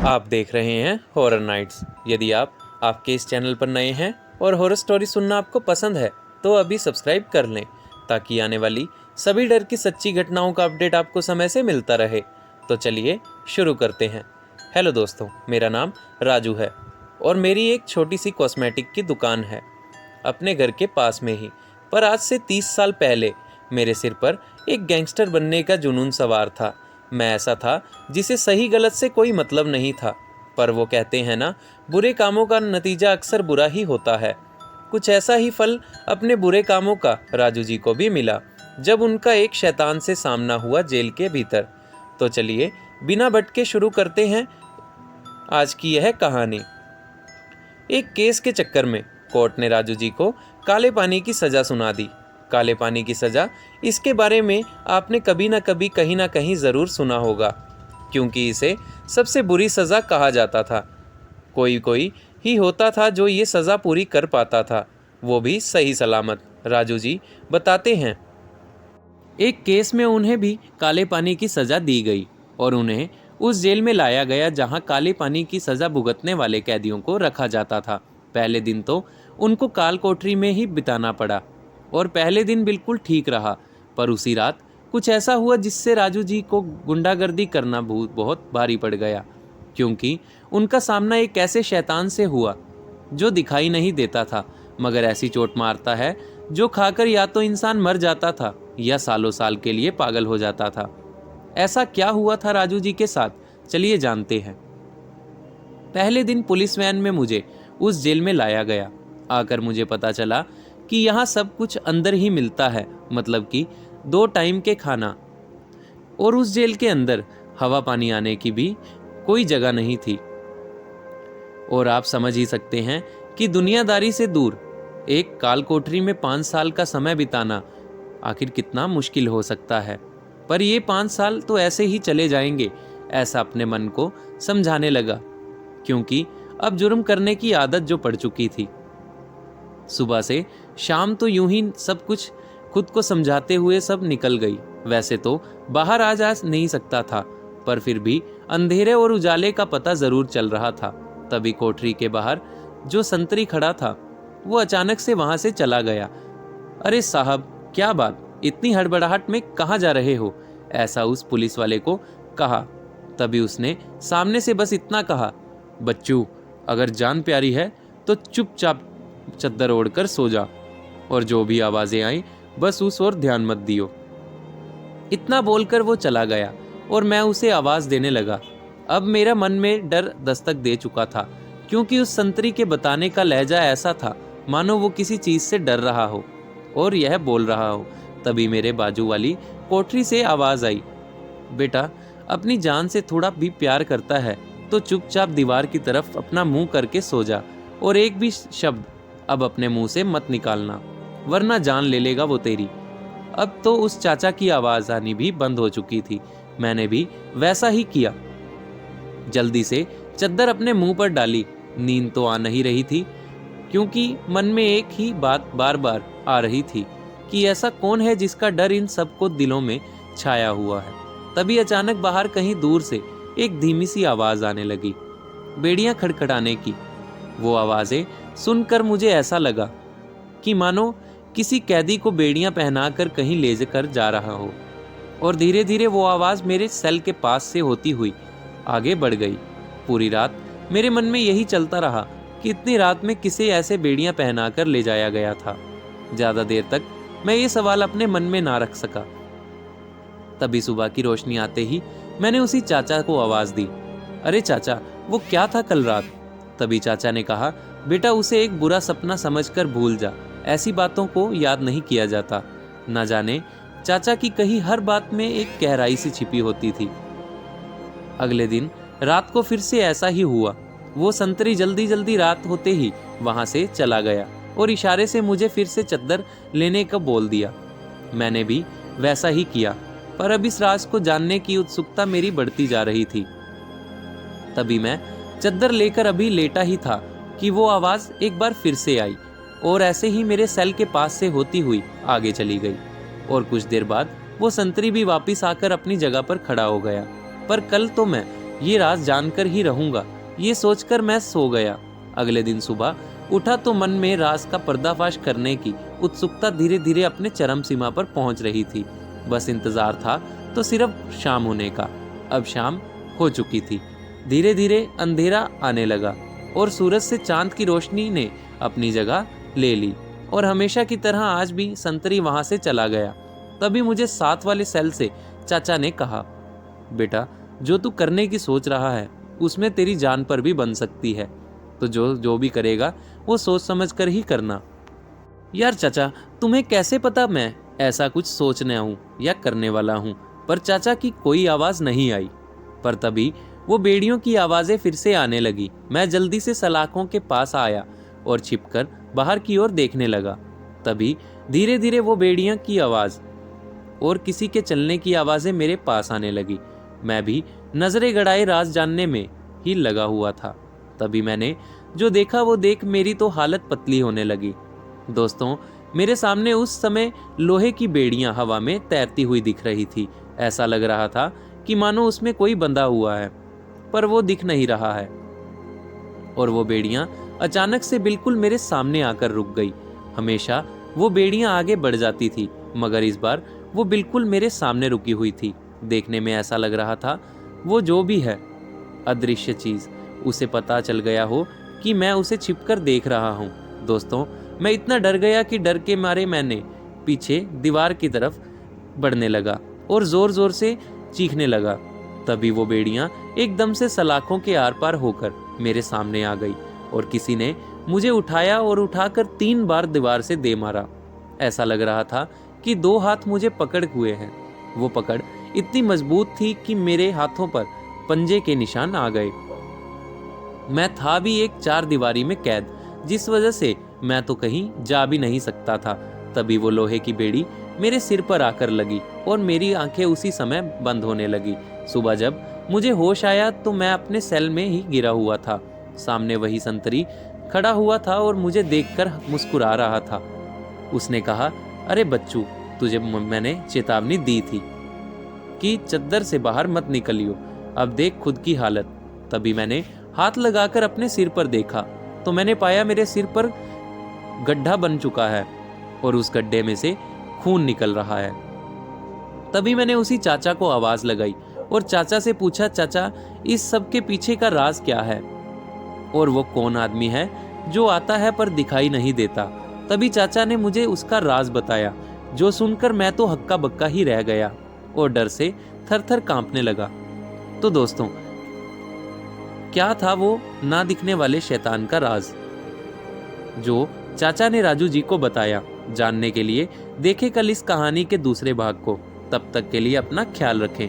आप देख रहे हैं हॉरर नाइट्स। यदि आप आपके इस चैनल पर नए हैं और हॉरर स्टोरी सुनना आपको पसंद है तो अभी सब्सक्राइब कर लें ताकि आने वाली सभी डर की सच्ची घटनाओं का अपडेट आपको समय से मिलता रहे। तो चलिए शुरू करते हैं। हेलो दोस्तों, मेरा नाम राजू है और मेरी एक छोटी सी कॉस्मेटिक की दुकान है अपने घर के पास में ही। पर आज से 30 साल पहले मेरे सिर पर एक गैंगस्टर बनने का जुनून सवार था। मैं ऐसा था जिसे सही गलत से कोई मतलब नहीं था। पर वो कहते हैं ना, बुरे कामों का नतीजा अक्सर बुरा ही होता है। कुछ ऐसा ही फल अपने बुरे कामों का राजू जी को भी मिला जब उनका एक शैतान से सामना हुआ जेल के भीतर। तो चलिए बिना भटके शुरू करते हैं आज की यह कहानी। एक केस के चक्कर में कोर्ट ने राजू जी को काले पानी की सज़ा सुना दी। काले पानी की सज़ा, इसके बारे में आपने कभी ना कभी कहीं ना कहीं ज़रूर सुना होगा, क्योंकि इसे सबसे बुरी सज़ा कहा जाता था। कोई कोई ही होता था जो ये सज़ा पूरी कर पाता था, वो भी सही सलामत। राजू जी बताते हैं, एक केस में उन्हें भी काले पानी की सज़ा दी गई और उन्हें उस जेल में लाया गया जहां काले पानी की सज़ा भुगतने वाले कैदियों को रखा जाता था। पहले दिन तो उनको काल कोठरी में ही बिताना पड़ा और पहले दिन बिल्कुल ठीक रहा। पर उसी रात कुछ ऐसा हुआ जिससे राजू जी को गुंडागर्दी करना बहुत भारी पड़ गया, क्योंकि उनका सामना एक ऐसे शैतान से हुआ जो दिखाई नहीं देता था मगर ऐसी चोट मारता है जो खाकर या तो इंसान मर जाता था या सालों साल के लिए पागल हो जाता था। ऐसा क्या हुआ था राजू जी के साथ, चलिए जानते हैं। पहले दिन पुलिस वैन में मुझे उस जेल में लाया गया। आकर मुझे पता चला कि यहाँ सब कुछ अंदर ही मिलता है, मतलब कि 2 टाइम के खाना। और उस जेल के अंदर हवा पानी आने की भी कोई जगह नहीं थी। और आप समझ ही सकते हैं कि दुनियादारी से दूर एक काल कोठरी में 5 साल का समय बिताना आखिर कितना मुश्किल हो सकता है। पर ये 5 साल तो ऐसे ही चले जाएंगे, ऐसा अपने मन को समझाने लगा, क्योंकि अब जुर्म करने की आदत जो पड़ चुकी थी। सुबह से शाम तो यूं ही सब कुछ खुद को समझाते हुए सब निकल गई। वैसे तो बाहर आ जा नहीं सकता था, पर फिर भी अंधेरे और उजाले का पता जरूर चल रहा था। तभी कोठरी के बाहर जो संतरी खड़ा था वो अचानक से वहां से चला गया। अरे साहब, क्या बात, इतनी हड़बड़ाहट में कहाँ जा रहे हो, ऐसा उस पुलिस वाले को कहा। तभी उसने सामने से बस इतना कहा, बच्चू, अगर जान प्यारी है तो चुपचाप चद्दर ओढ़कर सो जा और जो भी आवाजें आई बस उस ओर ध्यान मत दियो। इतना बोलकर वो चला गया और मैं उसे आवाज देने लगा। अब मेरा मन में डर दस्तक दे चुका था, क्योंकि उस संतरी के बताने का लहजा ऐसा था मानो वो किसी चीज से डर रहा हो और यह बोल रहा हो। तभी मेरे बाजू वाली कोठरी से आवाज आई, बेटा, अपनी जान से थोड़ा भी प्यार करता है तो चुपचाप दीवार की तरफ अपना मुंह करके सो जा और एक भी शब्द अब अपने मुंह से मत निकालना, वरना जान ले लेगा वो तेरी। अब तो उस चाचा की आवाज आनी भी बंद हो चुकी थी। मैंने भी वैसा ही किया। जल्दी से चद्दर अपने मुंह पर डाली। नींद तो आ नहीं रही थी, क्योंकि मन में एक ही बात बार बार आ रही थी कि ऐसा कौन है जिसका डर इन सबको दिलों में छाया हुआ है। तभी अचानक बाहर कहीं दूर से एक धीमी सी आवाज आने लगी, बेड़ियां खड़खड़ाने की। वो आवाजें सुनकर मुझे ऐसा लगा कि मानो किसी कैदी को बेड़ियां पहनाकर कहीं ले कर जा रहा हो। और धीरे धीरे वो आवाज मेरे सेल के पास से होती हुई आगे बढ़ गई। पूरी रात मेरे मन में यही चलता रहा कि इतनी रात में किसे ऐसे बेड़ियां पहनाकर ले जाया गया था। ज्यादा देर तक मैं ये सवाल अपने मन में ना रख सका। तभी सुबह की रोशनी आते ही मैंने उसी चाचा को आवाज दी, अरे चाचा, वो क्या था कल रात? तभी चाचा ने कहा, बेटा, उसे एक बुरा सपना समझकर भूल जा, ऐसी बातों को याद नहीं किया जाता। न जाने चाचा की कही हर बात में एक गहराई सी छिपी होती थी। अगले दिन रात को फिर से ऐसा ही हुआ। वो संतरी जल्दी जल्दी रात होते ही वहां से चला गया और इशारे से मुझे फिर से चद्दर लेने का बोल दिया। मैंने भी वैसा ही किया, पर अब इस राज को जानने की उत्सुकता मेरी बढ़ती जा रही थी। तभी मैं चद्दर लेकर अभी लेटा ही था कि वो आवाज एक बार फिर से आई और ऐसे ही मेरे सेल के पास से होती हुई आगे चली गई। और कुछ देर बाद वो संतरी भी वापस आकर अपनी जगह पर खड़ा हो गया। पर कल तो मैं ये राज जानकर ही रहूंगा, ये सोचकर मैं सो गया। अगले दिन सुबह उठा तो मन में राज का पर्दाफाश करने की उत्सुकता धीरे धीरे अपने चरम सीमा पर पहुंच रही थी। बस इंतजार था तो सिर्फ शाम होने का। अब शाम हो चुकी थी। धीरे धीरे अंधेरा आने लगा और सूरज से चांद की रोशनी ने अपनी जगह ले ली और हमेशा की तरह आज भी संतरी वहां से चला गया। तभी मुझे साथ वाले सेल से चाचा ने कहा, बेटा जो तू करने की सोच रहा है उसमें तेरी जान पर भी बन सकती है, तो जो भी करेगा वो सोच समझ कर ही करना। यार चाचा, तुम्हें कैसे पता मैं ऐसा कुछ सोचने हूँ या करने वाला हूँ? पर चाचा की कोई आवाज नहीं आई। पर तभी वो बेड़ियों की आवाजें फिर से आने लगी। मैं जल्दी से सलाखों के पास आया और छिपकर बाहर की ओर देखने लगा। तभी धीरे धीरे वो बेड़ियों की आवाज और किसी के चलने की आवाजें मेरे पास आने लगी। मैं भी नजरें गड़ाए राज जानने में ही लगा हुआ था। तभी मैंने जो देखा वो देख मेरी तो हालत पतली होने लगी। दोस्तों, मेरे सामने उस समय लोहे की बेड़ियां हवा में तैरती हुई दिख रही थी। ऐसा लग रहा था कि मानो उसमें कोई बंधा हुआ है, पर वो दिख नहीं रहा है। और वो बेड़ियां अचानक से बिल्कुल मेरे सामने आकर रुक गई। हमेशा वो बेड़ियां आगे बढ़ जाती थी, मगर इस बार वो बिल्कुल मेरे सामने रुकी हुई थी। देखने में ऐसा लग रहा था वो जो भी है अदृश्य चीज, उसे पता चल गया हो कि मैं उसे छिपकर देख रहा हूँ। दोस्तों, मैं इतना डर गया कि डर के मारे मैंने पीछे दीवार की तरफ बढ़ने लगा और जोर जोर से चीखने लगा। तभी वो बेड़ियां एकदम से सलाखों के आर पार होकर मेरे सामने आ गई और किसी ने मुझे उठाया और उठाकर 3 बार दीवार से दे मारा। ऐसा लग रहा था कि 2 हाथ मुझे पकड़ हुए हैं। वो पकड़ इतनी मजबूत थी कि मेरे हाथों पर पंजे के निशान आ गए। मैं था भी एक 4 दीवारी में कैद, जिस वजह से मैं तो कहीं जा भी नहीं सकता था। तभी वो लोहे की बेड़ी मेरे सिर पर आकर लगी और मेरी आंखें उसी समय बंद होने लगी। सुबह जब मुझे होश आया तो मैं अपने सेल में ही गिरा हुआ था। सामने वही संतरी खड़ा हुआ था और मुझे देखकर मुस्कुरा रहा था। उसने कहा, अरे बच्चू, तुझे मैंने चेतावनी दी थी कि चद्दर से बाहर मत निकलियो, अब देख खुद की हालत। तभी मैंने हाथ लगाकर अपने सिर पर देखा तो मैंने पाया मेरे सिर पर गड्ढा बन चुका है और उस गड्ढे में से खून निकल रहा है। तभी मैंने उसी चाचा को आवाज लगाई और चाचा से पूछा, चाचा इस सब के पीछे का राज क्या है और वो कौन आदमी है जो आता है पर दिखाई नहीं देता? तभी चाचा ने मुझे उसका राज बताया, जो सुनकर मैं तो हक्का बक्का ही रह गया और डर से थर थर कांपने लगा। तो दोस्तों, क्या था वो ना दिखने वाले शैतान का राज जो चाचा ने राजू जी को बताया? जानने के लिए देखें कल इस कहानी के दूसरे भाग को। तब तक के लिए अपना ख्याल रखें।